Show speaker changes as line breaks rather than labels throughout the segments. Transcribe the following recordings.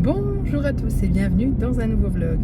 Bonjour à tous et bienvenue dans un nouveau vlog.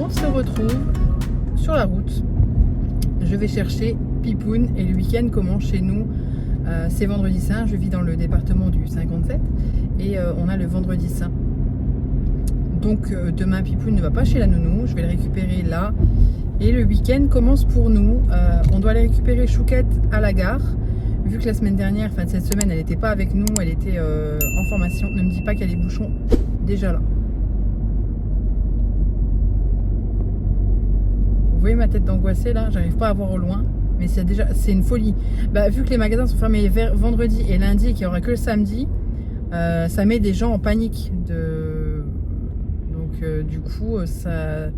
On se retrouve sur la route. Je vais chercher Pipoun et le week-end commence chez nous. C'est vendredi saint. Je vis dans le département du 57 et on a le vendredi saint. Donc demain Pipoun ne va pas chez la nounou. Je vais le récupérer là. Et le week-end commence pour nous. On doit aller récupérer Chouquette à la gare. Vu que la semaine dernière, enfin cette semaine, elle n'était pas avec nous. Elle était en formation. Ne me dis pas qu'il y a des bouchons déjà là. Vous voyez ma tête d'angoissée là, j'arrive pas à voir au loin, mais c'est une folie. Vu que les magasins sont fermés vendredi et lundi et qu'il n'y aura que le samedi, ça met des gens en panique. Donc du coup, ça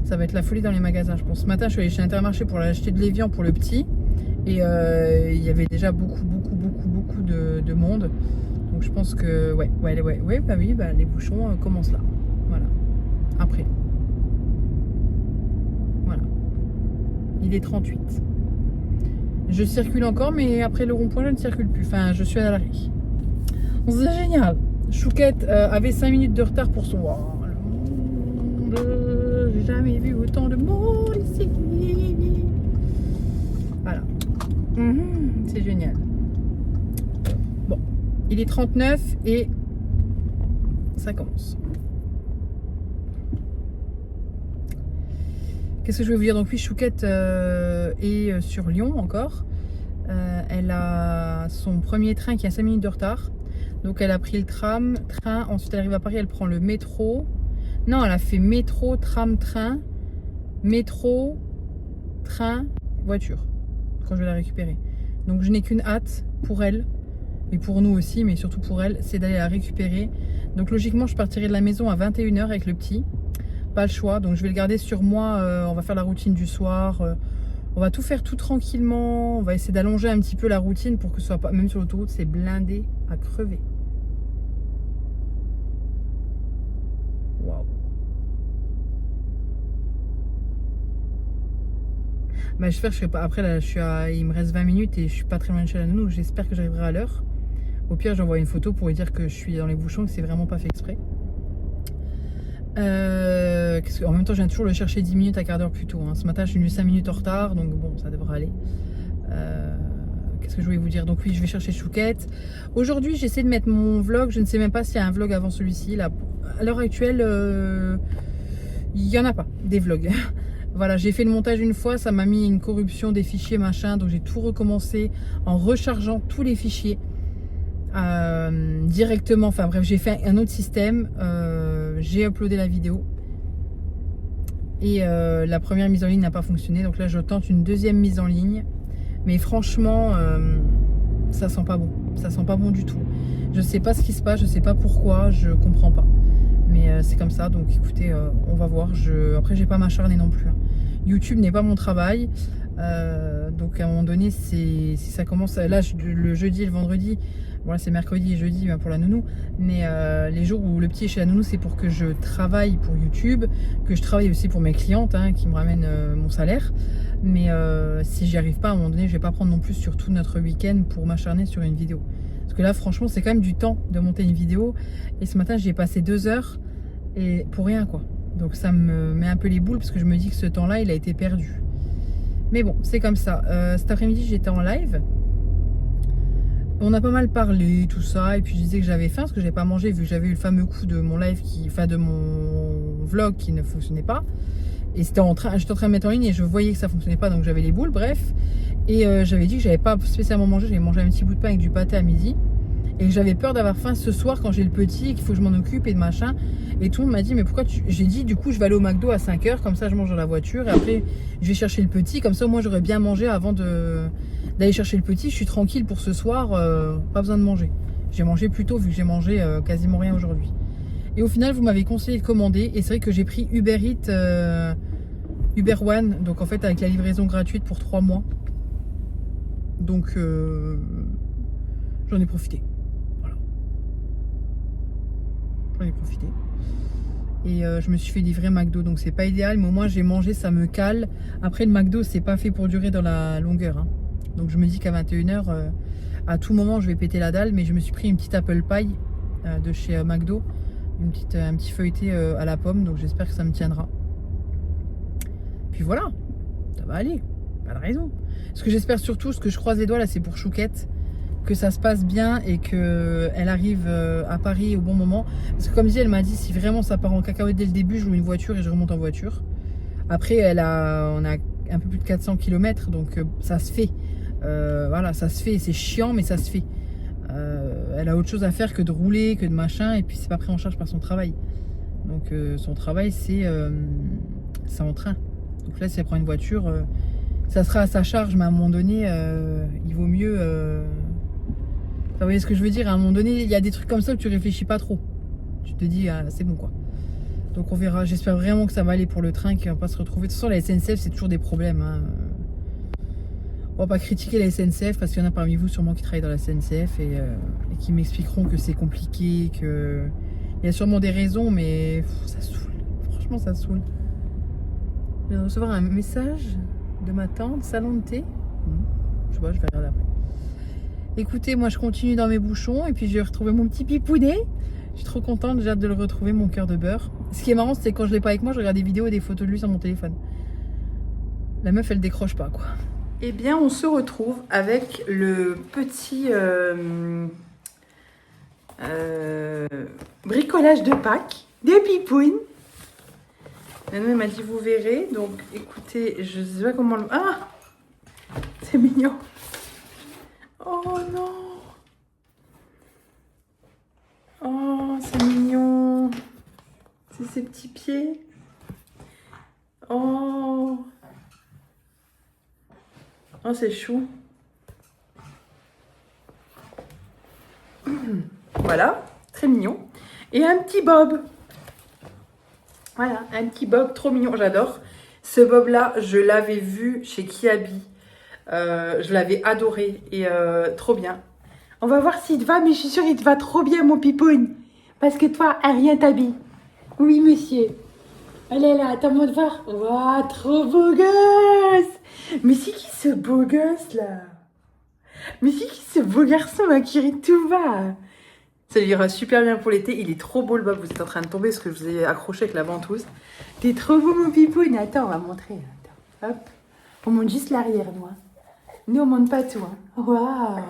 va être la folie dans les magasins, je pense. Ce matin, je suis allée chez Intermarché pour acheter de l'évian pour le petit et il y avait déjà beaucoup de monde. Donc je pense que les bouchons commencent là. Voilà. Après. Il est 38. Je circule encore, mais après le rond-point, je ne circule plus. Enfin, je suis à l'arrêt. C'est génial. Chouquette avait 5 minutes de retard pour son... Oh, le monde, j'ai jamais vu autant de monde ici. Voilà. C'est génial. Bon, il est 39 et ça commence. Qu'est-ce que je vais vous dire? Donc oui, Chouquette est sur Lyon encore. Elle a son premier train qui a 5 minutes de retard. Donc elle a pris le train. Ensuite elle arrive à Paris, elle prend le métro. Non, elle a fait métro, tram, train. Métro, train, voiture. Quand je vais la récupérer. Donc je n'ai qu'une hâte pour elle. Et pour nous aussi, mais surtout pour elle, c'est d'aller la récupérer. Donc logiquement, je partirai de la maison à 21h avec le petit. Pas le choix, donc je vais le garder sur moi. On va faire la routine du soir, on va tout faire tout tranquillement, on va essayer d'allonger un petit peu la routine pour que ce soit pas, même sur l'autoroute c'est blindé à crever. Waouh. J'espère que je serai pas, après là il me reste 20 minutes et je suis pas très loin de chez la nounou, j'espère que j'arriverai à l'heure. Au pire j'envoie une photo pour lui dire que je suis dans les bouchons, que c'est vraiment pas fait exprès. En même temps, je viens toujours le chercher 10 minutes à quart d'heure plus tôt. Ce matin, je suis venue 5 minutes en retard, donc bon, ça devrait aller. Qu'est-ce que je voulais vous dire? Donc oui, je vais chercher Chouquette. Aujourd'hui, j'essaie de mettre mon vlog. Je ne sais même pas s'il y a un vlog avant celui-ci. Là, à l'heure actuelle, il n'y en a pas, des vlogs. Voilà, j'ai fait le montage une fois, ça m'a mis une corruption des fichiers, machin. Donc j'ai tout recommencé en rechargeant tous les fichiers. Directement, enfin bref, j'ai fait un autre système, j'ai uploadé la vidéo et la première mise en ligne n'a pas fonctionné, donc là je tente une deuxième mise en ligne, mais franchement ça sent pas bon, ça sent pas bon du tout. Je sais pas ce qui se passe, je sais pas pourquoi, je comprends pas, mais c'est comme ça. Donc écoutez, on va voir. Après j'ai pas m'acharner non plus, hein. YouTube n'est pas mon travail, donc à un moment donné, si ça commence là le jeudi et le vendredi, voilà, c'est mercredi et jeudi pour la nounou, mais les jours où le petit est chez la nounou, c'est pour que je travaille pour YouTube, que je travaille aussi pour mes clientes, hein, qui me ramènent mon salaire. Mais si j'y arrive pas, à un moment donné, je vais pas prendre non plus sur tout notre week-end pour m'acharner sur une vidéo. Parce que là, franchement, c'est quand même du temps de monter une vidéo. Et ce matin, j'ai passé 2 heures et pour rien, quoi. Donc ça me met un peu les boules parce que je me dis que ce temps-là, il a été perdu. Mais bon, c'est comme ça. Cet après-midi, j'étais en live. On a pas mal parlé, tout ça, et puis je disais que j'avais faim parce que j'avais pas mangé vu que j'avais eu le fameux coup de mon live de mon vlog qui ne fonctionnait pas. Et j'étais en train de mettre en ligne et je voyais que ça fonctionnait pas, donc j'avais les boules, bref. Et j'avais dit que j'avais pas spécialement mangé, j'avais mangé un petit bout de pain avec du pâté à midi. Et que j'avais peur d'avoir faim ce soir quand j'ai le petit et qu'il faut que je m'en occupe et de machin. Et tout le monde m'a dit mais pourquoi j'ai dit du coup je vais aller au McDo à 5h, comme ça je mange dans la voiture et après je vais chercher le petit, comme ça moi j'aurais bien mangé avant d'aller chercher le petit, je suis tranquille pour ce soir, pas besoin de manger. J'ai mangé plus tôt vu que j'ai mangé quasiment rien aujourd'hui. Et au final, vous m'avez conseillé de commander. Et c'est vrai que j'ai pris Uber Eats, Uber One. Donc en fait, avec la livraison gratuite pour 3 mois. Donc j'en ai profité. Voilà. J'en ai profité. Et je me suis fait livrer McDo. Donc c'est pas idéal. Mais au moins j'ai mangé, ça me cale. Après le McDo, c'est pas fait pour durer dans la longueur. Hein. Donc je me dis qu'à 21h, à tout moment, je vais péter la dalle. Mais je me suis pris une petite apple pie de chez McDo. Un petit feuilleté à la pomme, donc j'espère que ça me tiendra. Puis voilà, ça va aller, pas de raison. Ce que j'espère surtout, ce que je croise les doigts là, c'est pour Chouquette, que ça se passe bien et qu'elle arrive à Paris au bon moment. Parce que comme dit, elle m'a dit, si vraiment ça part en cacahuète dès le début, je loue une voiture et je remonte en voiture. Après, on a un peu plus de 400 km, donc ça se fait. Voilà, ça se fait, c'est chiant, mais ça se fait. Elle a autre chose à faire que de rouler, que de machin, et puis c'est pas pris en charge par son travail. Donc son travail c'est en train. Donc là si elle prend une voiture, ça sera à sa charge, mais à un moment donné, il vaut mieux... Enfin, vous voyez ce que je veux dire, à un moment donné, il y a des trucs comme ça où tu réfléchis pas trop. Tu te dis, ah, c'est bon quoi. Donc on verra, j'espère vraiment que ça va aller pour le train, qu'il va pas se retrouver. De toute façon la SNCF c'est toujours des problèmes. Hein. On va pas critiquer la SNCF parce qu'il y en a parmi vous sûrement qui travaillent dans la SNCF et qui m'expliqueront que c'est compliqué, que il y a sûrement des raisons, mais ça saoule. Franchement, ça saoule. Je viens de recevoir un message de ma tante, salon de thé. Je sais pas, je vais regarder après. Écoutez, moi je continue dans mes bouchons et puis je vais retrouver mon petit pipounet. Je suis trop contente, j'ai hâte de le retrouver, mon cœur de beurre. Ce qui est marrant, c'est quand je l'ai pas avec moi, je regarde des vidéos et des photos de lui sur mon téléphone. La meuf, elle décroche pas, quoi. Eh bien, on se retrouve avec le petit bricolage de Pâques de Pipoune. Nanou m'a dit vous verrez. Donc, écoutez, je sais pas comment le... Ah, c'est mignon. Oh non. Oh, c'est mignon. C'est ses petits pieds. Oh. Oh, c'est chou. Voilà, très mignon. Et un petit bob. Voilà, un petit bob trop mignon, j'adore. Ce bob-là, je l'avais vu chez Kiabi. Je l'avais adoré et trop bien. On va voir s'il te va, mais je suis sûre qu'il te va trop bien, mon pipoune. Parce que toi, rien t'habille. Oui, monsieur. Allez là, attends-moi de voir. Waouh, trop beau gosse. Mais c'est qui ce beau gosse là? Mais c'est qui ce beau garçon là qui rit tout bas? Ça lui ira super bien pour l'été. Il est trop beau le bob. Vous êtes en train de tomber parce que je vous ai accroché avec la ventouse. T'es trop beau mon pipoune. Attends, on va montrer. Attends. Hop. On monte juste l'arrière, moi. Nous, on monte pas tout. Hein. Waouh.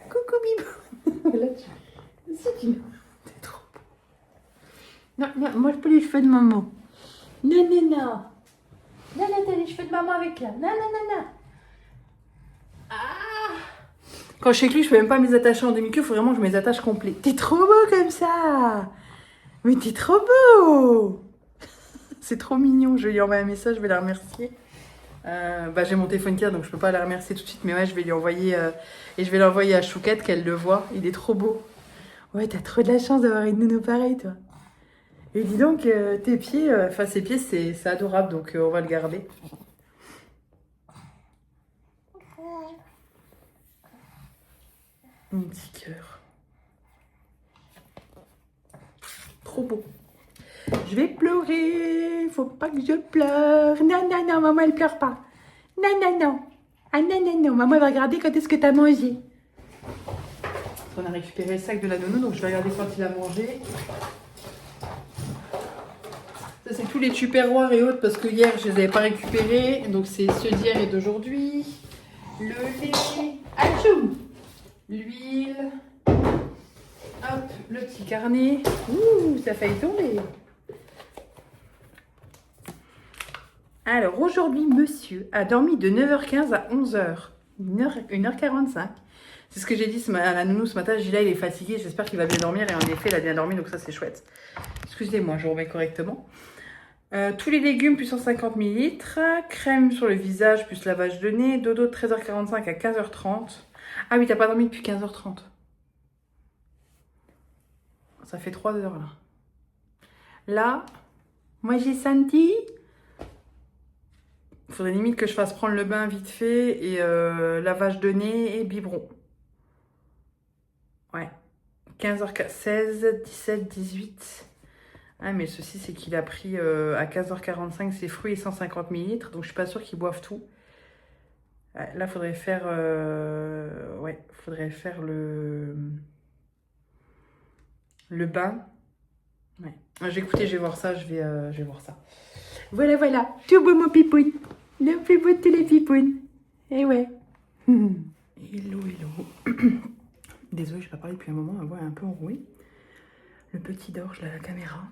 Coucou bibou. Là, t'es trop beau. Non, non, moi je peux les cheveux de maman. Non, non, non. Non, non, t'as les cheveux de maman avec là. Non, non, non, non. Ah. Quand je suis avec lui, je peux même pas me les attacher en demi-queue. Il faut vraiment que je me les attache complet. T'es trop beau comme ça. Mais t'es trop beau. C'est trop mignon. Je vais lui envoyer un message, je vais la remercier. J'ai mon téléphone qui a, donc je peux pas la remercier tout de suite. Mais ouais, je vais lui envoyer et je vais l'envoyer à Chouquette qu'elle le voit. Il est trop beau. Ouais, t'as trop de la chance d'avoir une nounou pareille, toi. Et dis donc, tes pieds, ses pieds, c'est adorable, donc on va le garder. Mon petit cœur. Trop beau. Je vais pleurer, faut pas que je pleure. Non, non, non, maman, elle pleure pas. Non, non, non. Ah non, non, non, maman, elle va regarder quand est-ce que t'as mangé. On a récupéré le sac de la nounou, donc je vais regarder quand il a mangé. Ça, c'est tous les tupperwares et autres, parce que hier, je les avais pas récupérés. Donc, c'est ceux d'hier et d'aujourd'hui. Le lait. Atchoum. L'huile. Hop, le petit carnet. Ouh, ça a failli tomber. Alors, aujourd'hui, monsieur a dormi de 9h15 à 11h. 1h45. C'est ce que j'ai dit à la nounou ce matin. J'ai dit là, il est fatigué. J'espère qu'il va bien dormir. Et en effet, il a bien dormi, donc ça, c'est chouette. Excusez-moi, je remets correctement. Tous les légumes plus 150 ml. Crème sur le visage plus lavage de nez. Dodo de 13h45 à 15h30. Ah oui, t'as pas dormi depuis 15h30. Ça fait 3 heures là. Là, moi j'ai senti. Il faudrait limite que je fasse prendre le bain vite fait et lavage de nez et biberon. Ouais. 15h16, 17, 18. Ah, mais ceci, c'est qu'il a pris à 15h45 ses fruits et 150 ml. Donc, je suis pas sûre qu'ils boivent tout. Là, faudrait faire... ouais, faudrait faire le bain. Ouais. Je vais écouter, je vais voir ça. Je vais voir ça. Voilà, voilà. Tout beau, mon pipoune. Le plus beau de tous les pipounes. Et ouais. Hello, hello. Désolée, je n'ai pas parlé depuis un moment. Ma voix est un peu enrouée. Le petit dort, je l'ai à la caméra.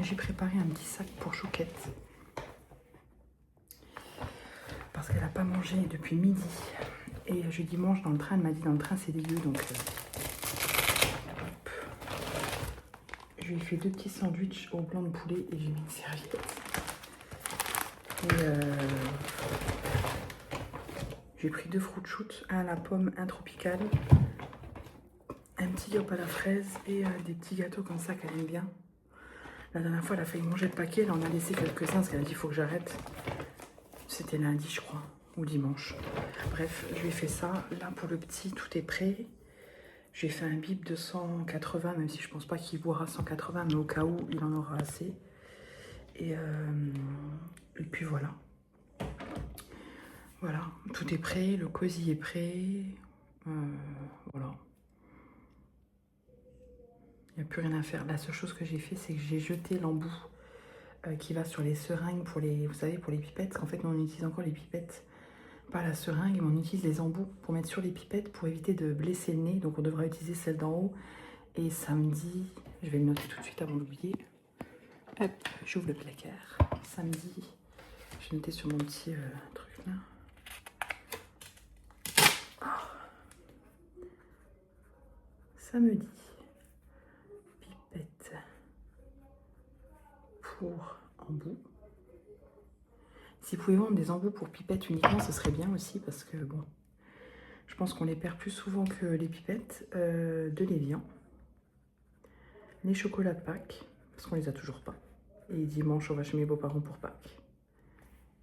J'ai préparé un petit sac pour Chouquette. Parce qu'elle n'a pas mangé depuis midi. Et je lui ai dit mange dans le train. Elle m'a dit dans le train c'est dégueu. Donc je lui ai fait 2 petits sandwichs au blanc de poulet et j'ai mis une serviette. Et j'ai pris 2 fruits de shoot, un à la pomme, un tropical, un petit yop à la fraise et des petits gâteaux comme ça qu'elle aime bien. La dernière fois, elle a failli manger le paquet. Là, on a laissé quelques-uns parce qu'elle a dit il faut que j'arrête. C'était lundi, je crois, ou dimanche. Bref, je lui ai fait ça. Là, pour le petit, tout est prêt. J'ai fait un bib de 180, même si je pense pas qu'il boira 180, mais au cas où, il en aura assez. Et puis voilà. Voilà, tout est prêt. Le cosy est prêt. Voilà. Il n'y a plus rien à faire. La seule chose que j'ai fait, c'est que j'ai jeté l'embout qui va sur les seringues pour les, vous savez, pour les pipettes. Parce qu'en fait, nous, on utilise encore les pipettes, pas la seringue, mais on utilise les embouts pour mettre sur les pipettes pour éviter de blesser le nez. Donc, on devra utiliser celle d'en haut. Et samedi, je vais le noter tout de suite avant d'oublier. Hop, j'ouvre le placard. Samedi, j'ai noté sur mon petit truc là. Oh. Samedi. Pipette pour embout. Si vous pouvez vendre des embouts pour pipettes uniquement, ce serait bien aussi parce que bon, je pense qu'on les perd plus souvent que les pipettes. De l'évian, les chocolats de Pâques, parce qu'on les a toujours pas. Et dimanche, on va chez mes beaux-parents pour Pâques.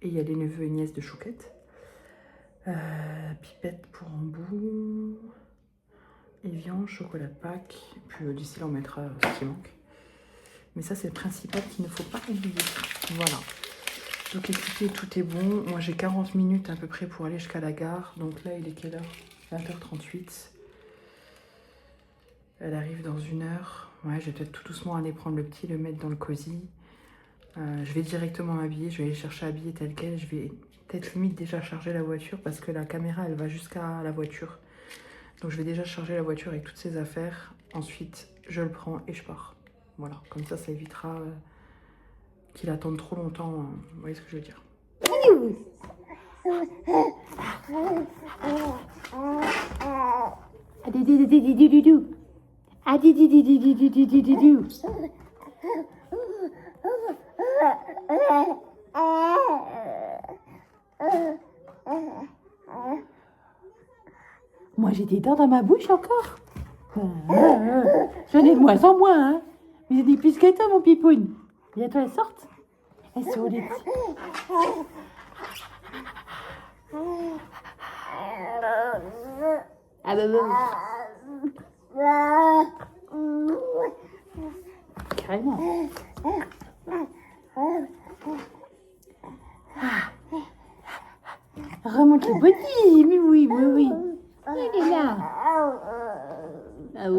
Et il y a les neveux et nièces de Chouquette. Pipette pour embout. Évian, chocolat de Pâques. Puis d'ici là, on mettra ce qui manque. Mais ça, c'est le principal qu'il ne faut pas oublier. Voilà. Donc écoutez, tout est bon. Moi, j'ai 40 minutes à peu près pour aller jusqu'à la gare. Donc là, il est quelle heure? 20h38. Elle arrive dans 1 heure. Ouais, je vais peut-être tout doucement aller prendre le petit, le mettre dans le cosy. Je vais directement m'habiller. Je vais aller chercher à habiller tel quel. Je vais peut-être limite déjà charger la voiture parce que la caméra, elle va jusqu'à la voiture. Donc je vais déjà charger la voiture avec toutes ses affaires. Ensuite, je le prends et je pars. Voilà, comme ça évitera qu'il attende trop longtemps. Vous voyez ce que je veux dire?
Moi, j'ai des dents dans ma bouche encore. J'en ai de moins en moins, hein. Mais j'ai des plus que toi, mon pipoune. Bientôt, elles sortent. Elles sont au lit. Ah bah carrément. Remonte le body, mais oui, oui, oui. Il est là. Ah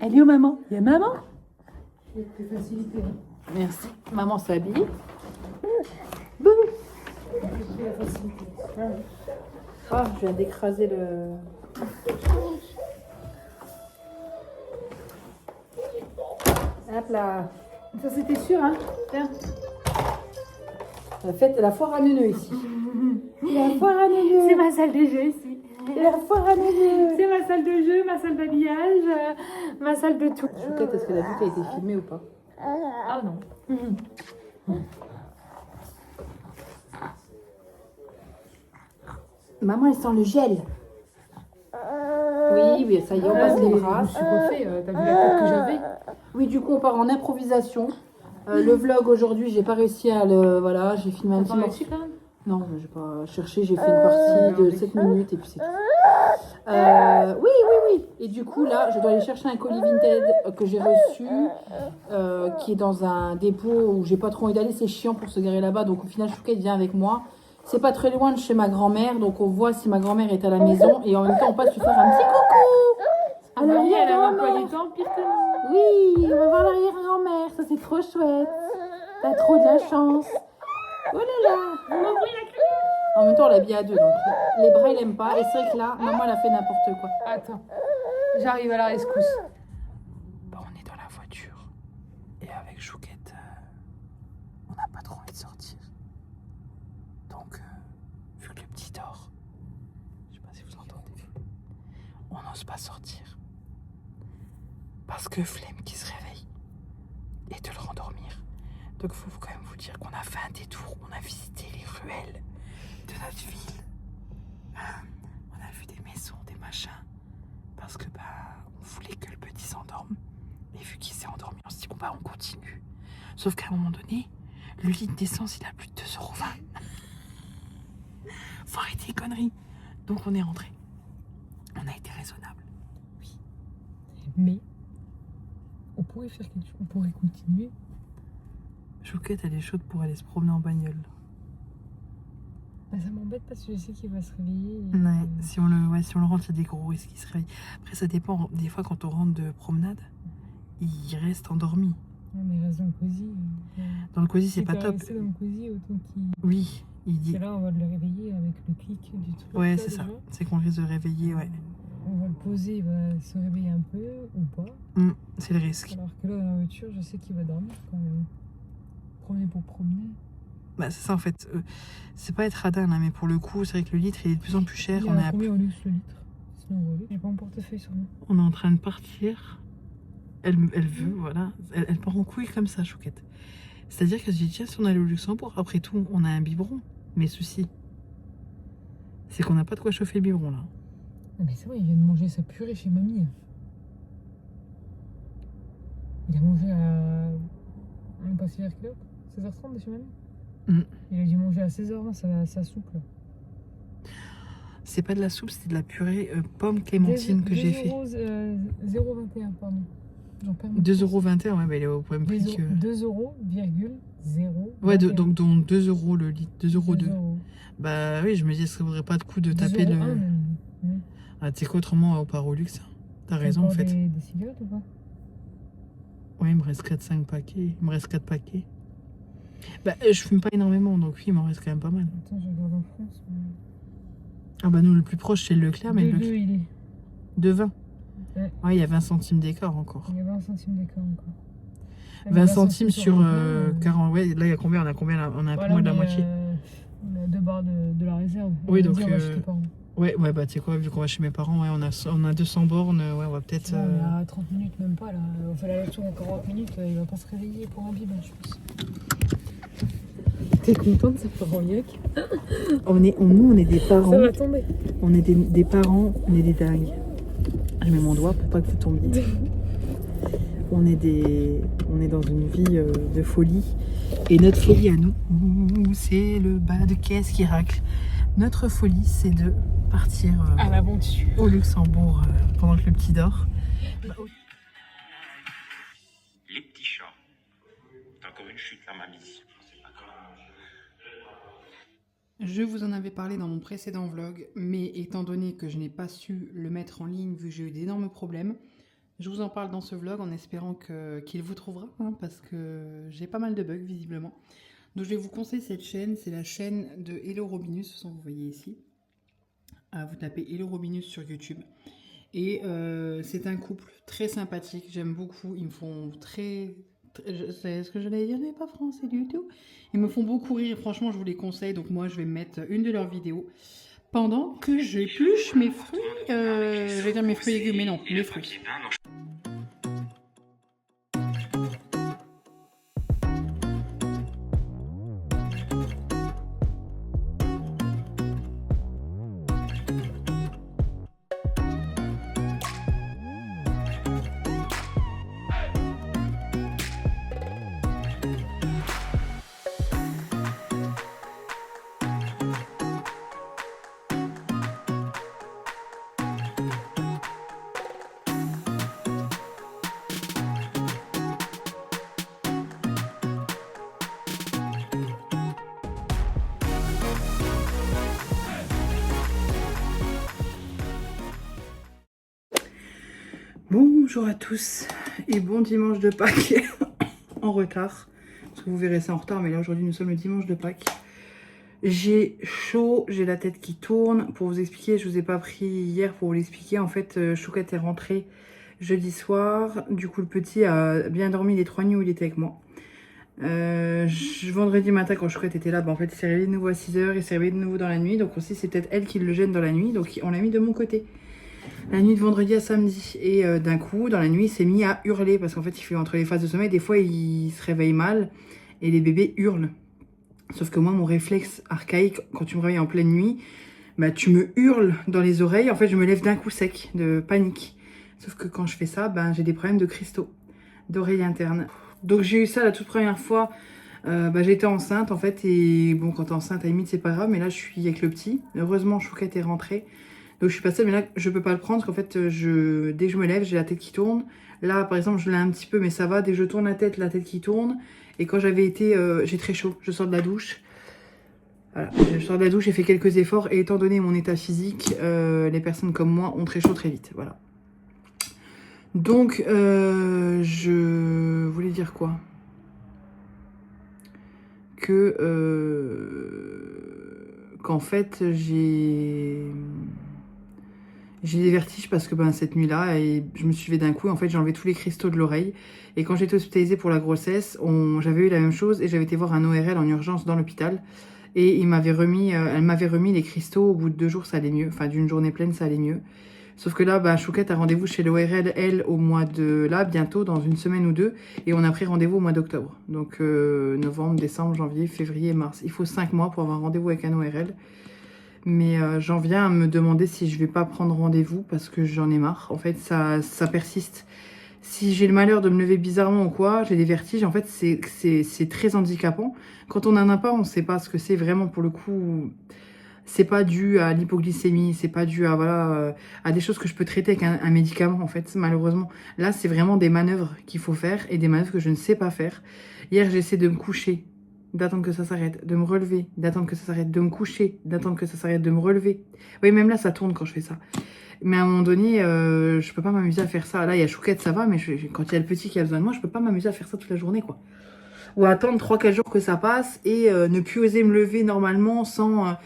Elle est où, maman? Il y a maman? Merci. Maman s'habille. Bouh.
Ah, je viens d'écraser le... là. Ça, c'était sûr, hein. Tiens. La fête, la foire à neuneux ici. La foire à neuneux.
C'est ma salle de jeu ici.
La foire à neuneux.
C'est ma salle de jeu, ma salle d'habillage, ma salle de tout.
Chouquette, est-ce que la vue a été filmée ou pas?
Ah non.
Maman, elle sent le gel. Oui, mais ça y est, on passe les bras.
Je me suis refait, t'as vu la tête que j'avais?
Oui, du coup, on part en improvisation. Le vlog aujourd'hui, j'ai pas réussi à le. Voilà, j'ai filmé un petit morceau.
Quand même.
Non, j'ai pas cherché, j'ai fait une partie de 7 minutes et puis c'est tout. Oui. Et du coup, là, je dois aller chercher un colis Vinted que j'ai reçu, qui est dans un dépôt où j'ai pas trop envie d'aller. C'est chiant pour se garer là-bas. Donc, au final, Chouquette vient avec moi. C'est pas très loin de chez ma grand-mère. Donc, on voit si ma grand-mère est à la maison. Et en même temps, on passe lui faire un petit coucou. À l'arrière-grand-mère. Oui, on va voir l'arrière-grand-mère. Ça, c'est trop chouette. T'as trop de la chance. Oh là là. En même temps, on l'habille à deux, donc les bras, il aime pas. Et c'est vrai que là, maman, elle a fait n'importe quoi.
Attends, j'arrive à la rescousse.
Bon, on est dans la voiture. Et avec Chouquette, on n'a pas trop envie de sortir. Donc, vu que le petit dort, je sais pas si vous entendez, on n'ose pas sortir. Parce que flemme qu'il se réveille et de le rendormir. Donc, il faut quand même vous dire qu'on a fait un détour. On a visité les ruelles de notre ville. On a vu des maisons, des machins. Parce que on voulait que le petit s'endorme. Et vu qu'il s'est endormi, on se dit bon on continue. Sauf qu'à un moment donné, le litre d'essence il a plus de 2,20 €. Faut arrêter les conneries. Donc on est rentré. On a été raisonnable. Oui.
Mais on pourrait faire quelque chose. On pourrait continuer.
Chouquette elle est chaude pour aller se promener en bagnole.
Bah, ça m'embête parce que je sais qu'il va se réveiller.
Ouais, si on le rentre, il y a des gros risques qu'il se réveille. Après, ça dépend. Des fois, quand on rentre de promenade, il reste endormi.
Non, mais il reste dans le cosy.
Dans le cosy, c'est pas top.
Rester dans le cosy autant qu'il.
Oui, il dit.
Et là, on va le réveiller avec le clic du truc.
Ouais,
là,
c'est ça.
déjà.
C'est qu'on risque de réveiller, ouais.
On va le poser, il va se réveiller un peu ou pas.
C'est le risque.
Alors que là, dans la voiture, je sais qu'il va dormir quand même. Promener pour promener.
Bah, c'est ça en fait. C'est pas être radin là, mais pour le coup, c'est vrai que le litre il est de plus en plus cher.
Il y a combien au luxe le litre? Sinon, on va vite. J'ai pas mon portefeuille sur moi.
On est en train de partir. Elle veut, voilà. Elle part en couille comme ça, Chouquette. C'est-à-dire que je dis, tiens, si on allait au Luxembourg, après tout, on a un biberon. Mais souci, c'est qu'on n'a pas de quoi chauffer le biberon là.
Ah, mais c'est vrai, il vient de manger sa purée chez mamie. Il a mangé à. On passe vers quelle heure? 16h30 de chez mamie. Il a dû manger à 16h, sa soupe là.
C'est pas de la soupe, c'était de la purée pomme clémentine que j'ai fait.
0,21, pardon.
2,21 €, ouais, bah il est au même prix que.
2,0.
Ouais, donc 2 € le litre, 2,02 €. Bah oui, je me dis, est-ce que ça vaudrait pas de coup de taper le. Ah, tu sais quoi, autrement, on part au luxe. T'as raison en fait.
Des cigarettes ou pas?
Ouais, il me reste 4-5 paquets. Il me reste 4 paquets. Bah, je fume pas énormément, donc oui, il m'en reste quand même pas mal.
Attends, je regarde en France. Mais...
Ah bah nous, le plus proche, c'est le Leclerc, mais le
Leclerc, il est.
De 20.
Ouais,
il y a 20 centimes d'écart encore.
Il y a 20 centimes d'écart encore.
20 centimes sur 40. Ouais, là, il y a combien? On a un peu moins de la moitié.
On a 2 barres de la réserve.
Oui, donc.
Ouais,
bah tu sais quoi, vu qu'on va chez mes parents, ouais, on a 200 bornes, ouais, on va peut-être.
On est à 30 minutes, même pas là. On fait la lecture encore 40 minutes, il va pas se réveiller pour un biberon, je pense. T'es contente, ça part en yak?
Nous, on est des parents.
Ça va tomber.
On est des parents, on est des dingues. Je mets mon doigt pour pas que vous tombiez. On est dans une vie de folie. Et notre folie à nous, c'est le bas de caisse qui racle. Notre folie, c'est de partir
à l'aventure
au Luxembourg pendant que le petit dort.
Les petits chats. T'as encore une chute là, mamie.
Je vous en avais parlé dans mon précédent vlog, mais étant donné que je n'ai pas su le mettre en ligne vu que j'ai eu d'énormes problèmes, je vous en parle dans ce vlog en espérant qu'il vous trouvera, hein, parce que j'ai pas mal de bugs visiblement. Donc je vais vous conseiller cette chaîne, c'est la chaîne de Hello Robinus, de toute façon vous voyez ici. Vous tapez Hello Robinus sur YouTube. Et c'est un couple très sympathique, j'aime beaucoup, ils me font très C'est ce que j'allais dire, n'est pas français du tout. Ils me font beaucoup rire, franchement, je vous les conseille. Donc moi, je vais mettre une de leurs vidéos pendant que j'épluche mes fruits. Je vais dire mes fruits et légumes, mais non, mes fruits. Bonjour à tous et bon dimanche de Pâques en retard, parce que vous verrez ça en retard, mais là aujourd'hui nous sommes le dimanche de Pâques. J'ai chaud, j'ai la tête qui tourne. Pour vous expliquer, je vous ai pas pris hier pour vous l'expliquer. En fait, Chouquette est rentré jeudi soir. Du coup, le petit a bien dormi les 3 nuits où il était avec moi. Vendredi matin, quand Chouquette était là, bah, en fait, il s'est réveillé de nouveau à 6 h. Il s'est réveillé de nouveau dans la nuit. Donc aussi, c'est peut-être elle qui le gêne dans la nuit. Donc on l'a mis de mon côté. La nuit de vendredi à samedi. Et d'un coup, dans la nuit, il s'est mis à hurler. Parce qu'en fait, il fait entre les phases de sommeil. Des fois, il se réveille mal. Et les bébés hurlent. Sauf que moi, mon réflexe archaïque, quand tu me réveilles en pleine nuit, bah, tu me hurles dans les oreilles. En fait, je me lève d'un coup sec, de panique. Sauf que quand je fais ça, bah, j'ai des problèmes de cristaux, d'oreille interne. Donc j'ai eu ça la toute première fois. J'étais enceinte en fait. Et bon, quand t'es enceinte, à la limite, c'est pas grave. Mais là, je suis avec le petit. Heureusement, Chouquette est rentrée. Donc je suis passée, mais là, je peux pas le prendre. Parce qu'en fait, dès que je me lève, j'ai la tête qui tourne. Là, par exemple, je l'ai un petit peu, mais ça va. Dès que je tourne la tête qui tourne. Et quand j'avais été, j'ai très chaud, je sors de la douche. Voilà, je sors de la douche, j'ai fait quelques efforts. Et étant donné mon état physique, les personnes comme moi ont très chaud très vite. Voilà. Donc, je voulais dire quoi? Qu'en fait, j'ai des vertiges parce que cette nuit-là, je me suis levée d'un coup. En fait, j'ai enlevé tous les cristaux de l'oreille. Et quand j'étais hospitalisée pour la grossesse, j'avais eu la même chose et j'avais été voir un ORL en urgence dans l'hôpital. Et elle m'avait remis les cristaux. Au bout de 2 jours, ça allait mieux. Enfin, d'une journée pleine, ça allait mieux. Sauf que là, Chouquette a rendez-vous chez l'ORL, elle, au mois de... Là, bientôt, dans 1 semaine ou 2. Et on a pris rendez-vous au mois d'octobre. Donc, novembre, décembre, janvier, février, mars. Il faut 5 mois pour avoir rendez-vous avec un ORL. Mais j'en viens à me demander si je vais pas prendre rendez-vous parce que j'en ai marre. En fait, ça persiste. Si j'ai le malheur de me lever bizarrement ou quoi, j'ai des vertiges. En fait, c'est très handicapant. Quand on en a pas, on sait pas ce que c'est vraiment pour le coup. C'est pas dû à l'hypoglycémie, c'est pas dû à à des choses que je peux traiter avec un médicament en fait, malheureusement. Là, c'est vraiment des manœuvres qu'il faut faire et des manœuvres que je ne sais pas faire. Hier, j'essaie de me coucher, d'attendre que ça s'arrête, de me relever, d'attendre que ça s'arrête, de me coucher, d'attendre que ça s'arrête, de me relever. Oui, même là, ça tourne quand je fais ça. Mais à un moment donné, je peux pas m'amuser à faire ça. Là, il y a Chouquette, ça va, mais quand il y a le petit qui a besoin de moi, je peux pas m'amuser à faire ça toute la journée, quoi. Ou attendre 3-4 jours que ça passe et ne plus oser me lever normalement sans...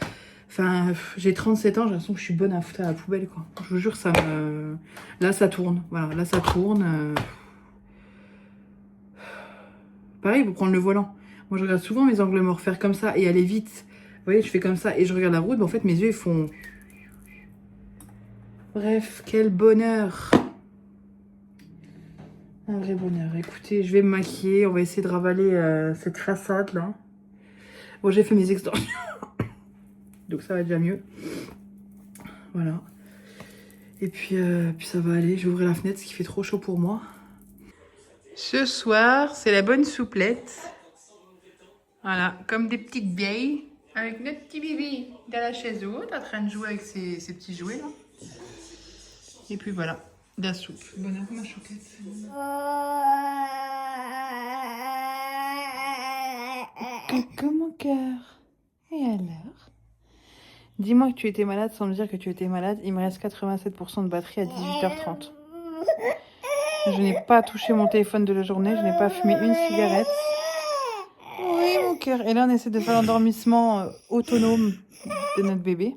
Enfin, j'ai 37 ans, j'ai l'impression que je suis bonne à foutre à la poubelle, quoi. Je vous jure, ça me... Là, ça tourne. Voilà, là, ça tourne. Pareil, pour prendre le volant. Moi, je regarde souvent mes angles morts faire comme ça et aller vite. Vous voyez, je fais comme ça et je regarde la route. Mais en fait, mes yeux, ils font... Bref, quel bonheur. Un vrai bonheur. Écoutez, je vais me maquiller. On va essayer de ravaler cette façade, là. Bon, j'ai fait mes extensions. Donc ça va déjà mieux. Voilà. Et puis ça va aller. Je vais ouvrir la fenêtre, ce qui fait trop chaud pour moi. Ce soir, c'est la bonne souplette. Voilà, comme des petites vieilles. Avec notre petit bébé dans la chaise haute, en train de jouer avec ses petits jouets là. Et puis voilà, de la soupe. Bonne heure ma Chouquette. Coucou mon cœur. Et alors? Dis-moi que tu étais malade sans me dire que tu étais malade. Il me reste 87% de batterie à 18h30. Je n'ai pas touché mon téléphone de la journée. Je n'ai pas fumé une cigarette. Oui, mon cœur. Et là, on essaie de faire l'endormissement autonome de notre bébé.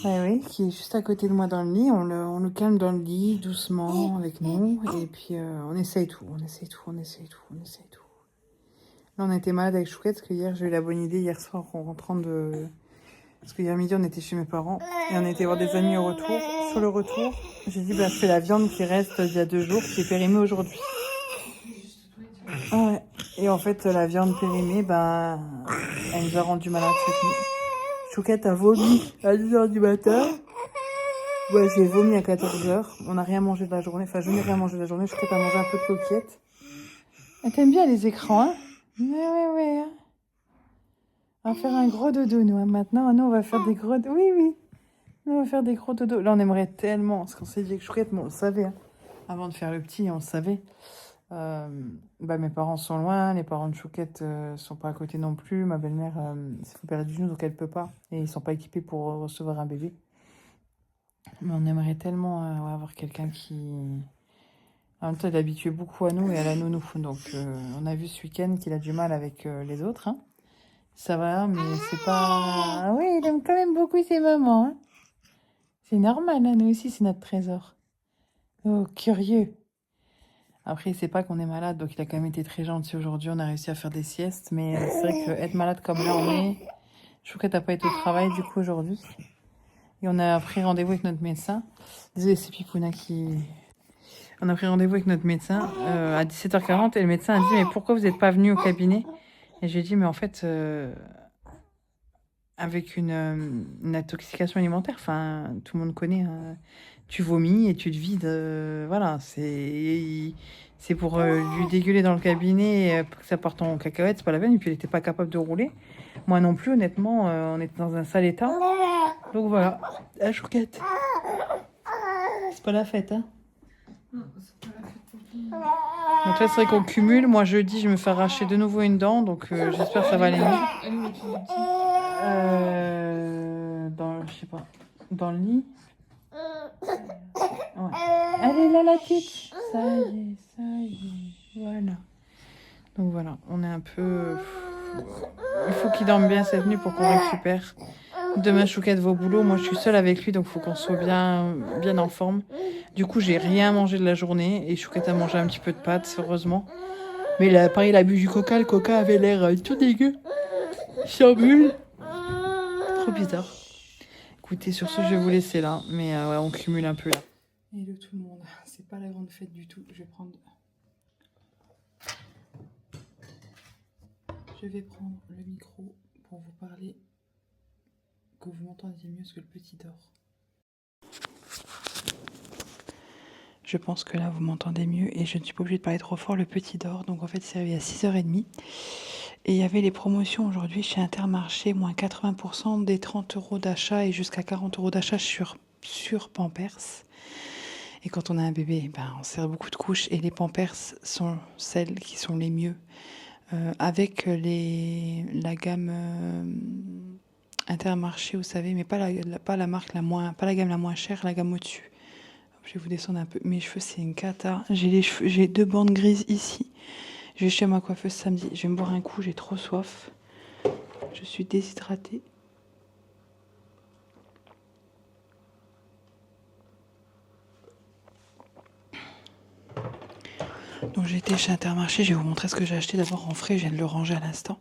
Oui, qui est juste à côté de moi dans le lit. On le calme dans le lit, doucement, avec nous. Et puis, on essaye tout. Là, on a été malade avec Chouquette, parce que hier, j'ai eu la bonne idée, hier soir, en rentrant de... Parce que hier midi, on était chez mes parents. Et on était voir des amis au retour. Sur le retour, j'ai dit, je fais la viande qui reste d'il y a 2 jours, qui est périmée aujourd'hui. Ouais. Et en fait, la viande périmée, elle nous a rendu malade cette nuit. Chouquette a vomi à 10h du matin. Ouais, j'ai vomi à 14h. On n'a rien mangé de la journée. Enfin, je n'ai rien mangé de la journée. Chouquette a mangé un peu de coquillettes. Elle t'aime bien les écrans, hein? Ouais. On va faire un gros dodo, nous. Hein. Maintenant, nous, on va faire des gros... Oui. Nous, on va faire des gros dodos. Là, on aimerait tellement... Parce qu'on s'est dit que Chouquette, on le savait. Hein. Avant de faire le petit, on le savait. Mes parents sont loin. Les parents de Chouquette sont pas à côté non plus. Ma belle-mère s'est fait opérer du genou, donc elle peut pas. Et ils sont pas équipés pour recevoir un bébé. Mais on aimerait tellement avoir quelqu'un qui... En même temps, il est habitué beaucoup à nous et à la nounou. Donc, on a vu ce week-end qu'il a du mal avec les autres. Hein. Ça va, mais c'est pas... Ah oui, il aime quand même beaucoup ses mamans. Hein. C'est normal, hein, nous aussi, c'est notre trésor. Oh, curieux. Après, il sait pas qu'on est malade, donc il a quand même été très gentil aujourd'hui. On a réussi à faire des siestes, mais c'est vrai qu'être malade comme là, on est... Chouquette n'a pas été au travail, du coup, aujourd'hui. Et on a pris rendez-vous avec notre médecin. Désolée, c'est Pipouna qui... On a pris rendez-vous avec notre médecin à 17h40 et le médecin a dit « Mais pourquoi vous n'êtes pas venu au cabinet ?» Et j'ai dit « Mais en fait, avec une intoxication alimentaire, enfin, tout le monde connaît, hein, tu vomis et tu te vides, voilà, c'est pour lui dégueuler dans le cabinet pour que ça parte en cacahuète, c'est pas la peine. Et puis, il n'était pas capable de rouler. Moi non plus, honnêtement, on était dans un sale état. Donc voilà, la Chouquette. C'est pas la fête, hein. Non, c'est pas la fête pour tout le monde. Donc là, c'est vrai qu'on cumule. Moi, jeudi, je me fais arracher de nouveau une dent, donc j'espère que ça va aller mieux. Je sais pas, dans le lit. Ouais. Elle est là, la petite. Ça y est, voilà. Donc voilà, on est un peu... Il faut qu'il dorme bien cette nuit pour qu'on récupère. Demain, Chouquette va au boulot. Moi, je suis seule avec lui, donc il faut qu'on soit bien en forme. Du coup, j'ai rien mangé de la journée. Et Chouquette a mangé un petit peu de pâtes, heureusement. Mais là, pareil, il a bu du coca. Le coca avait l'air tout dégueu. Sans bulle. Trop bizarre. Écoutez, sur ce, je vais vous laisser là. Mais ouais, on cumule un peu là. Hello tout le monde. C'est pas la grande fête du tout. Je vais prendre le micro pour vous parler, que vous m'entendiez mieux, parce que le petit dort. Je pense que là, vous m'entendez mieux et je ne suis pas obligée de parler trop fort. Le petit dort. Donc, en fait, c'est arrivé à 6h30. Et il y avait les promotions aujourd'hui chez Intermarché, moins 80% des 30 € d'achat et jusqu'à 40 € d'achat sur Pampers. Et quand on a un bébé, on serre beaucoup de couches et les Pampers sont celles qui sont les mieux. Avec la gamme Intermarché, vous savez, mais pas la marque pas la gamme la moins chère, la gamme au-dessus. Je vais vous descendre un peu. Mes cheveux, c'est une cata. J'ai 2 bandes grises ici. Je vais chez ma coiffeuse samedi. Je vais me boire un coup, j'ai trop soif. Je suis déshydratée. Donc j'ai été chez Intermarché, je vais vous montrer ce que j'ai acheté d'abord en frais, je viens de le ranger à l'instant.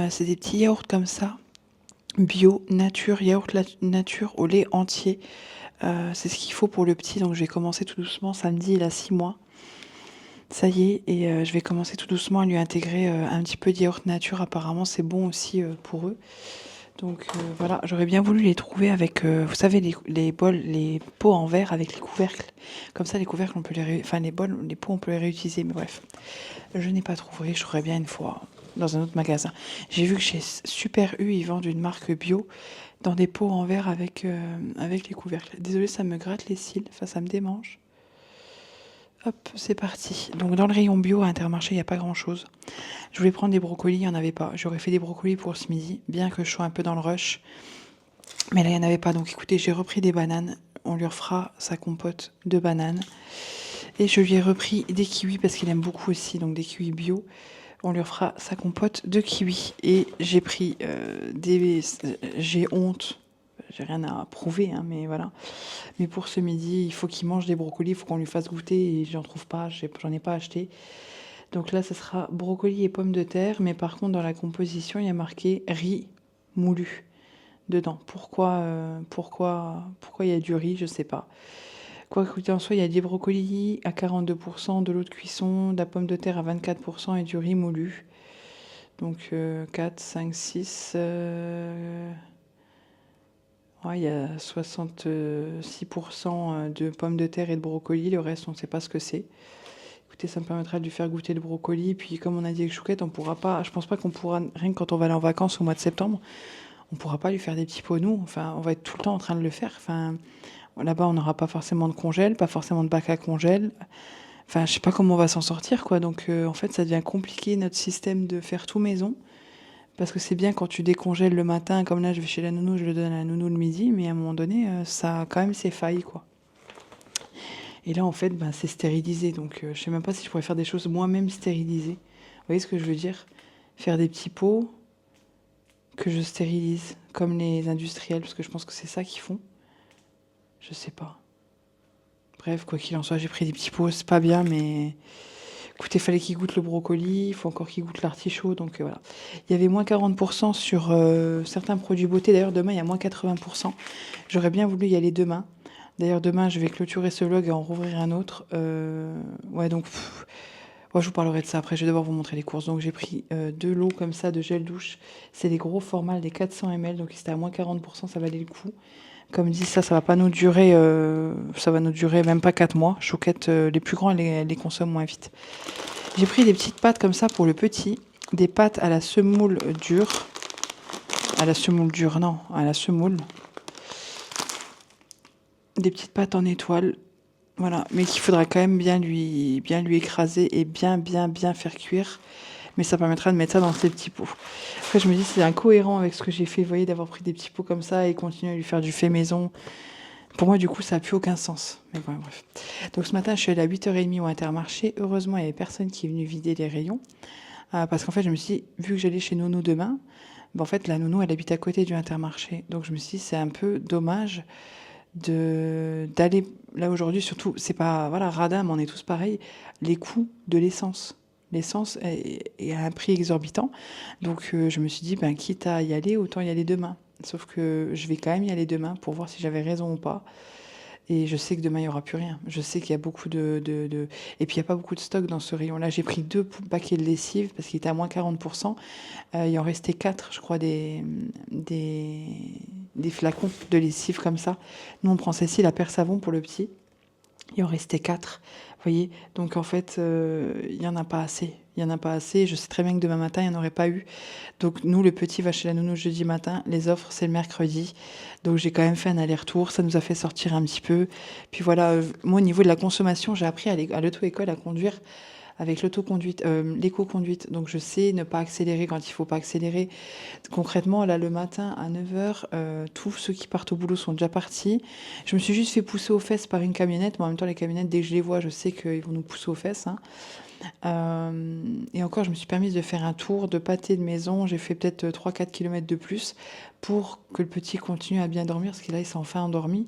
C'est des petits yaourts comme ça, bio, nature, yaourt nature au lait entier. C'est ce qu'il faut pour le petit, donc je vais commencer tout doucement. Samedi, il a 6 mois. Ça y est, et je vais commencer tout doucement à lui intégrer un petit peu de yaourt nature. Apparemment, c'est bon aussi pour eux. Donc voilà, j'aurais bien voulu les trouver avec, vous savez, les bols, les pots en verre avec les couvercles. Comme ça, les couvercles, on peut les pots, on peut les réutiliser. Mais bref, je n'ai pas trouvé. Je ferai bien une fois dans un autre magasin. J'ai vu que chez Super U, ils vendent une marque bio dans des pots en verre avec les couvercles. Désolée, ça me gratte les cils. Enfin, ça me démange. Hop, c'est parti. Donc dans le rayon bio à Intermarché, il n'y a pas grand-chose. Je voulais prendre des brocolis, il n'y en avait pas. J'aurais fait des brocolis pour ce midi, bien que je sois un peu dans le rush. Mais là, il n'y en avait pas. Donc écoutez, j'ai repris des bananes. On lui refera sa compote de bananes. Et je lui ai repris des kiwis parce qu'il aime beaucoup aussi, donc des kiwis bio. On lui refera sa compote de kiwis. Et j'ai pris j'ai honte. j'ai rien à prouver, hein, mais voilà. Mais pour ce midi, il faut qu'il mange des brocolis, il faut qu'on lui fasse goûter et j'en trouve pas, j'en ai pas acheté. Donc là, ce sera brocoli et pommes de terre, mais par contre, dans la composition, il y a marqué riz moulu dedans. Pourquoi il y a du riz, je sais pas. Quoi qu'il en soit, il y a des brocolis à 42%, de l'eau de cuisson, de la pomme de terre à 24% et du riz moulu. Donc 4, 5, 6... Ouais, il y a 66% de pommes de terre et de brocoli. Le reste, on ne sait pas ce que c'est. Écoutez, ça me permettra de lui faire goûter le brocoli. Puis, comme on a dit avec Chouquette, on pourra pas. Je pense pas qu'on pourra, rien que quand on va aller en vacances au mois de septembre, on pourra pas lui faire des petits pots nous. Enfin, on va être tout le temps en train de le faire. Enfin, là-bas, on n'aura pas forcément de congèle, pas forcément de bac à congèle. Enfin, je sais pas comment on va s'en sortir, quoi. Donc, en fait, ça devient compliqué notre système de faire tout maison. Parce que c'est bien quand tu décongèles le matin, comme là je vais chez la nounou, je le donne à la nounou le midi, mais à un moment donné, ça a quand même ses failles, quoi. Et là, en fait, ben, c'est stérilisé, donc je sais même pas si je pourrais faire des choses moi-même stérilisées. Vous voyez ce que je veux dire? Faire des petits pots que je stérilise, comme les industriels, parce que je pense que c'est ça qu'ils font. Je sais pas. Bref, quoi qu'il en soit, j'ai pris des petits pots, c'est pas bien, mais... Écoutez, il fallait qu'il goûte le brocoli, il faut encore qu'il goûte l'artichaut, donc voilà. Il y avait moins 40% sur certains produits beauté. D'ailleurs, demain, il y a moins 80%. J'aurais bien voulu y aller demain. D'ailleurs, demain, je vais clôturer ce vlog et en rouvrir un autre. Ouais, donc, ouais, je vous parlerai de ça après. Je vais devoir vous montrer les courses. Donc, j'ai pris de l'eau comme ça, de gel douche. C'est les gros formats, des 400 ml. Donc, c'était à moins 40%, ça valait le coup. Comme dit, ça va pas nous durer, ça va nous durer même pas 4 mois. Chouquette, les plus grands, elle les consomme moins vite. J'ai pris des petites pâtes comme ça pour le petit. Des pâtes à la semoule dure. À la semoule dure, non, à la semoule. Des petites pâtes en étoile. Voilà, mais qu'il faudra quand même bien lui écraser et bien faire cuire. Mais ça permettra de mettre ça dans ces petits pots. Après, je me dis, c'est incohérent avec ce que j'ai fait, vous voyez, d'avoir pris des petits pots comme ça et continuer à lui faire du fait maison. Pour moi, du coup, ça n'a plus aucun sens. Mais bon, bref. Donc, ce matin, je suis allée à 8h30 au Intermarché. Heureusement, il n'y avait personne qui est venu vider les rayons. Parce qu'en fait, je me suis dit, vu que j'allais chez Nounou demain, ben, en fait, la Nounou, elle habite à côté du Intermarché. Donc, je me suis dit, c'est un peu dommage d'aller là aujourd'hui. Surtout, c'est pas, voilà, radin, mais on est tous pareils. Les coûts de l'essence. L'essence est à un prix exorbitant. Donc, je me suis dit, ben, quitte à y aller, autant y aller demain. Sauf que je vais quand même y aller demain pour voir si j'avais raison ou pas. Et je sais que demain, il n'y aura plus rien. Je sais qu'il y a beaucoup Et puis, il n'y a pas beaucoup de stock dans ce rayon-là. J'ai pris 2 paquets de lessive parce qu'il était à moins 40%. Il en restait 4, je crois, des flacons de lessive comme ça. Nous, on prend celle-ci, la Perle Savon pour le petit. Il en restait 4. Vous voyez, donc en fait, il n'y en a pas assez. Il n'y en a pas assez. Je sais très bien que demain matin, il n'y en aurait pas eu. Donc nous, le petit va chez la nounou jeudi matin. Les offres, c'est le mercredi. Donc j'ai quand même fait un aller-retour. Ça nous a fait sortir un petit peu. Puis voilà, moi, au niveau de la consommation, j'ai appris à l'auto-école à conduire avec l'autoconduite, l'éco-conduite. Donc je sais ne pas accélérer quand il faut pas accélérer. Concrètement, là, le matin à 9h, tous ceux qui partent au boulot sont déjà partis. Je me suis juste fait pousser aux fesses par une camionnette. Mais en même temps, les camionnettes, dès que je les vois, je sais qu'ils vont nous pousser aux fesses. Hein. Et encore, je me suis permise de faire un tour de pâté de maison. J'ai fait peut-être 3-4 km de plus pour que le petit continue à bien dormir, parce que là, il s'est enfin endormi.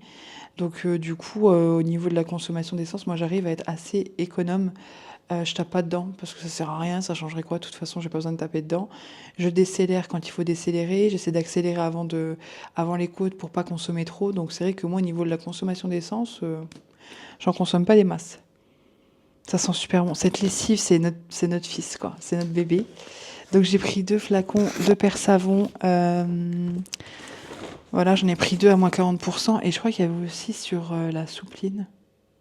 Donc, du coup, au niveau de la consommation d'essence, moi, j'arrive à être assez économe. Je tape pas dedans parce que ça sert à rien, ça changerait quoi? De toute façon, j'ai pas besoin de taper dedans. Je décélère quand il faut décélérer. J'essaie d'accélérer avant les côtes pour pas consommer trop. Donc, c'est vrai que moi, au niveau de la consommation d'essence, j'en consomme pas des masses. Ça sent super bon. Cette lessive, c'est notre fils, quoi. C'est notre bébé. Donc, j'ai pris 2 flacons de Perle Savon. Voilà, j'en ai pris 2 à moins 40%. Et je crois qu'il y avait aussi sur la soupline.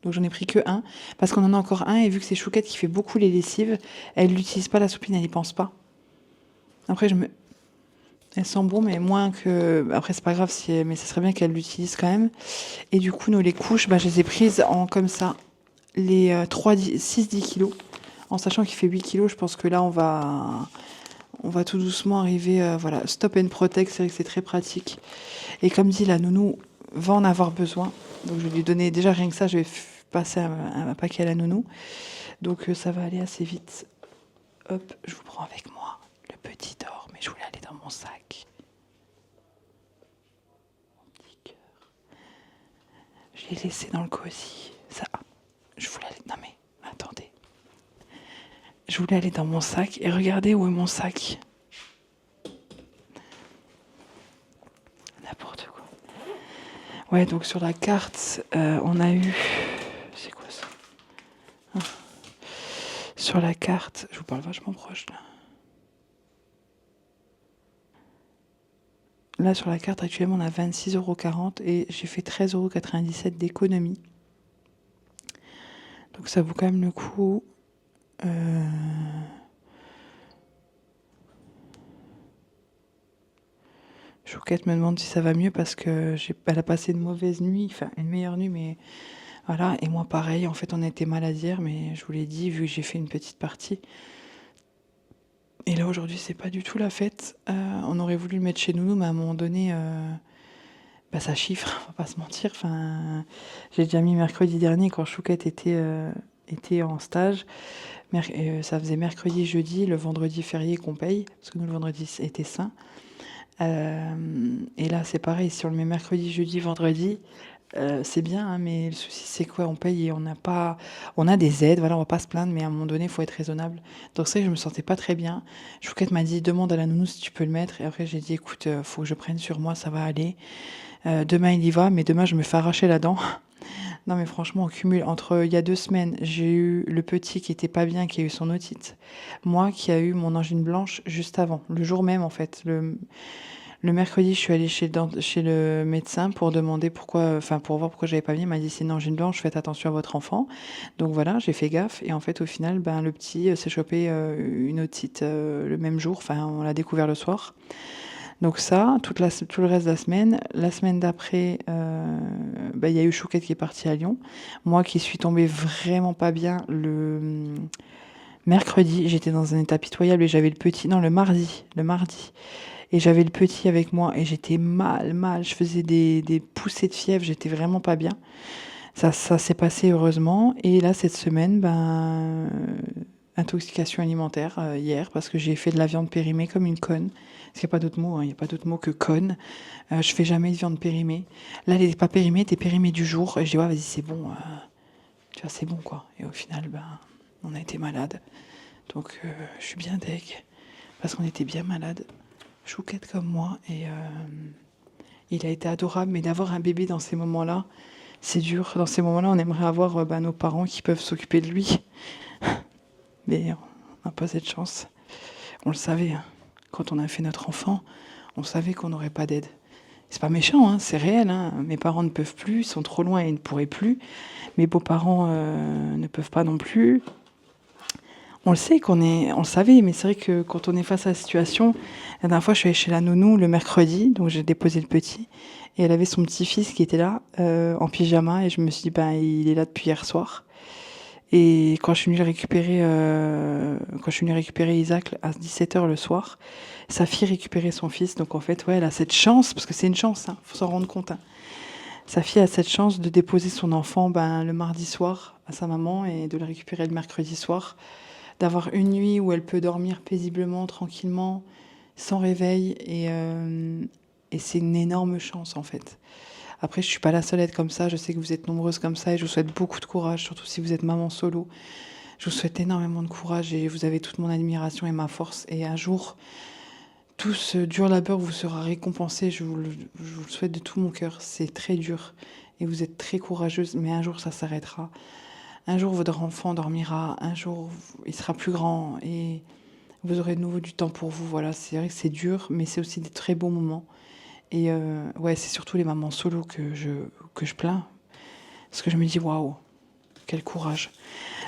Donc, j'en ai pris que 1. Parce qu'on en a encore un. Et vu que c'est Chouquette qui fait beaucoup les lessives, elle n'utilise pas la soupline, elle n'y pense pas. Après, elle sent bon, mais moins que... Après, c'est pas grave, mais ça serait bien qu'elle l'utilise quand même. Et du coup, nous, les couches, je les ai prises en comme ça. Les 6-10 kilos. En sachant qu'il fait 8 kilos, je pense que là, on va tout doucement arriver... voilà, stop and protect, c'est vrai que c'est très pratique. Et comme dit, la nounou va en avoir besoin. Donc, je vais lui donner... Déjà, rien que ça, je vais passer un paquet à la nounou. Donc, ça va aller assez vite. Hop, je vous prends avec moi. Le petit dort, mais je voulais aller dans mon sac. Mon petit
l'ai laissé dans le cosy. Ça, je voulais aller... Non mais, attendez. Je voulais aller dans mon sac et regardez où est mon sac. N'importe quoi. Ouais, donc sur la carte, on a eu... C'est quoi ça? Sur la carte, je vous parle vachement proche là. Là, sur la carte, actuellement, on a 26,40 € et j'ai fait 13,97 € d'économie. Donc ça vaut quand même le coup. Chouquette me demande si ça va mieux parce que elle a passé une mauvaise nuit, enfin une meilleure nuit, mais voilà. Et moi, pareil, en fait, on était malades hier, mais je vous l'ai dit, vu que j'ai fait une petite partie. Et là, aujourd'hui, c'est pas du tout la fête. On aurait voulu le mettre chez nous, mais à un moment donné, ça chiffre, on va pas se mentir. Enfin, j'ai déjà mis mercredi dernier quand Chouquette était en stage. Ça faisait mercredi, jeudi, le vendredi férié qu'on paye, parce que nous, le vendredi était saint. Et là, c'est pareil, si on le met mercredi, jeudi, vendredi, c'est bien, hein, mais le souci, c'est quoi? On paye et on a des aides, voilà, on va pas se plaindre, mais à un moment donné, il faut être raisonnable. Donc c'est vrai que je me sentais pas très bien. Chouquette m'a dit, demande à la nounou si tu peux le mettre. Et après, j'ai dit, écoute, faut que je prenne sur moi, ça va aller. Demain, il y va, mais demain, je me fais arracher la dent. Non, mais franchement, on cumule. Entre il y a 2 semaines, j'ai eu le petit qui était pas bien, qui a eu son otite. Moi, qui a eu mon angine blanche juste avant, le jour même, en fait. Le mercredi, je suis allée chez le médecin pour demander pour voir pourquoi j'avais pas bien. Il m'a dit, c'est une angine blanche, faites attention à votre enfant. Donc voilà, j'ai fait gaffe. Et en fait, au final, le petit s'est chopé une otite le même jour. Enfin, on l'a découvert le soir. Donc ça, tout le reste de la semaine. La semaine d'après, il y a eu Chouquette qui est partie à Lyon. Moi qui suis tombée vraiment pas bien le mercredi, j'étais dans un état pitoyable et j'avais le petit, non, le mardi. Et j'avais le petit avec moi et j'étais mal. Je faisais des poussées de fièvre, j'étais vraiment pas bien. Ça s'est passé heureusement. Et là, cette semaine, intoxication alimentaire hier parce que j'ai fait de la viande périmée comme une conne. Parce qu'il n'y a pas d'autre mot, il n'y a pas d'autre mot que conne. Je fais jamais de viande périmée. Là, elle n'était pas périmée, elle était périmée du jour. Et je dis, vas-y, c'est bon. Tu vois, c'est bon, quoi. Et au final, on a été malade. Donc, je suis bien deg. Parce qu'on était bien malade. Chouquette comme moi. Et il a été adorable. Mais d'avoir un bébé dans ces moments-là, c'est dur. Dans ces moments-là, on aimerait avoir nos parents qui peuvent s'occuper de lui. Mais on n'a pas cette chance. On le savait, hein. Quand on a fait notre enfant, on savait qu'on n'aurait pas d'aide. C'est pas méchant, hein, c'est réel. Hein. Mes parents ne peuvent plus, ils sont trop loin et ils ne pourraient plus. Mes beaux-parents ne peuvent pas non plus. On le sait, on le savait, mais c'est vrai que quand on est face à la situation, la dernière fois, je suis allée chez la nounou le mercredi, donc j'ai déposé le petit, et elle avait son petit-fils qui était là, en pyjama, et je me suis dit, il est là depuis hier soir. Et quand je suis venue récupérer Isaac à 17h le soir, sa fille récupérait son fils. Donc en fait, elle a cette chance, parce que c'est une chance, faut s'en rendre compte. Sa fille a cette chance de déposer son enfant le mardi soir à sa maman et de le récupérer le mercredi soir. D'avoir une nuit où elle peut dormir paisiblement, tranquillement, sans réveil. Et c'est une énorme chance en fait. Après, je suis pas la seule à être comme ça. Je sais que vous êtes nombreuses comme ça et je vous souhaite beaucoup de courage, surtout si vous êtes maman solo. Je vous souhaite énormément de courage et vous avez toute mon admiration et ma force. Et un jour, tout ce dur labeur vous sera récompensé. Je vous le souhaite de tout mon cœur. C'est très dur et vous êtes très courageuse, mais un jour, ça s'arrêtera. Un jour, votre enfant dormira. Un jour, il sera plus grand et vous aurez de nouveau du temps pour vous. Voilà, c'est vrai que c'est dur, mais c'est aussi des très beaux moments. Et c'est surtout les mamans solo que je plains. Parce que je me dis, waouh, quel courage.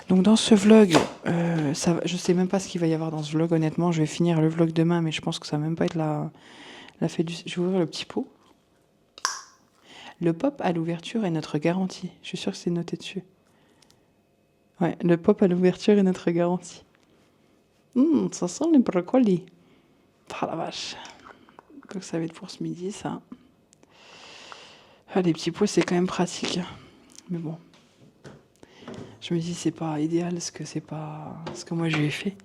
Donc dans ce vlog, je sais même pas ce qu'il va y avoir dans ce vlog, honnêtement. Je vais finir le vlog demain, mais je pense que ça va même pas être la fête du... Je vais ouvrir le petit pot. Le pop à l'ouverture est notre garantie. Je suis sûre que c'est noté dessus. Ouais, le pop à l'ouverture est notre garantie. Ça sent les brocolis. Ah la vache. Donc ça va être pour ce midi, ça. Les petits pots, c'est quand même pratique. Mais bon. Je me dis, c'est pas idéal, ce que moi j'ai fait.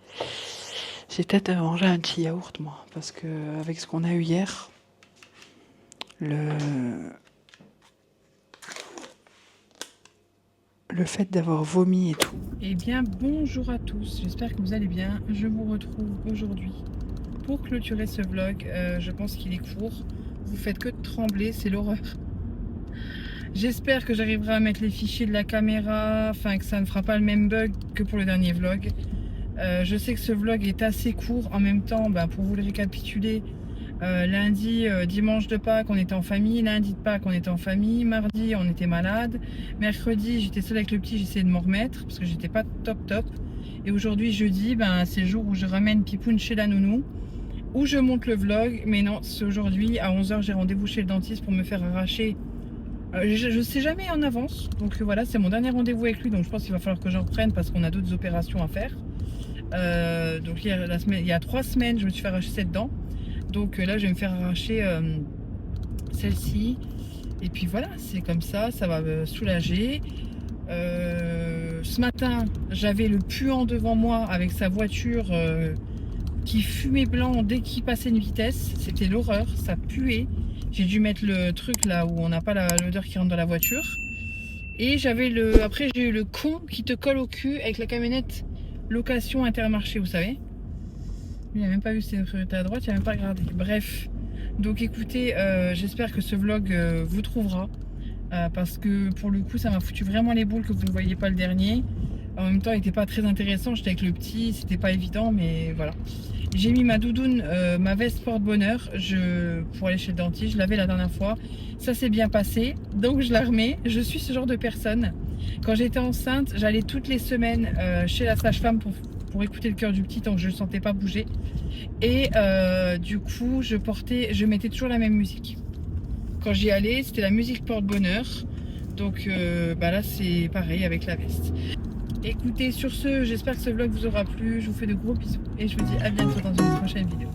J'ai peut-être mangé un petit yaourt, moi. Parce que avec ce qu'on a eu hier, le fait d'avoir vomi et tout.
Eh bien, bonjour à tous, j'espère que vous allez bien. Je vous retrouve aujourd'hui pour clôturer ce vlog. Je pense qu'il est court. Vous faites que de trembler, c'est l'horreur. J'espère que j'arriverai à mettre les fichiers de la caméra, enfin que ça ne fera pas le même bug que pour le dernier vlog. Je sais que ce vlog est assez court. En même temps, pour vous le récapituler, lundi, dimanche de Pâques, on était en famille. Lundi de Pâques, on était en famille. Mardi, on était malade. Mercredi, j'étais seule avec le petit, j'essayais de m'en remettre parce que j'étais pas top. Et aujourd'hui, jeudi, c'est le jour où je ramène Pipoun chez la nounou, où je monte le vlog. Mais non, c'est aujourd'hui à 11 h, j'ai rendez-vous chez le dentiste pour me faire arracher. Je sais jamais en avance. Donc voilà, c'est mon dernier rendez-vous avec lui. Donc je pense qu'il va falloir que j'en reprenne parce qu'on a d'autres opérations à faire. Donc il y a 3 semaines, je me suis fait arracher cette dent. Donc là, je vais me faire arracher celle-ci. Et puis voilà, c'est comme ça, ça va me soulager. Ce matin, j'avais le puant devant moi avec sa voiture qui fumait blanc dès qu'il passait une vitesse. C'était l'horreur, ça puait. J'ai dû mettre le truc là où on n'a pas l'odeur qui rentre dans la voiture. Et après j'ai eu le con qui te colle au cul avec la camionnette location Intermarché, vous savez. Il n'a même pas vu ses priorités à droite, il n'a même pas regardé. Bref, donc écoutez, j'espère que ce vlog vous trouvera. Parce que pour le coup, ça m'a foutu vraiment les boules que vous ne voyez pas le dernier. En même temps, il n'était pas très intéressant. J'étais avec le petit, c'était pas évident, mais voilà. J'ai mis ma doudoune, ma veste porte-bonheur pour aller chez le dentiste. Je l'avais la dernière fois. Ça s'est bien passé, donc je la remets. Je suis ce genre de personne. Quand j'étais enceinte, j'allais toutes les semaines chez la sage-femme pour écouter le cœur du petit tant que je ne le sentais pas bouger. Et du coup, je mettais toujours la même musique. Quand j'y allais, c'était la musique porte-bonheur. Donc là, c'est pareil avec la veste. Écoutez, sur ce, j'espère que ce vlog vous aura plu. Je vous fais de gros bisous et je vous dis à bientôt dans une prochaine vidéo.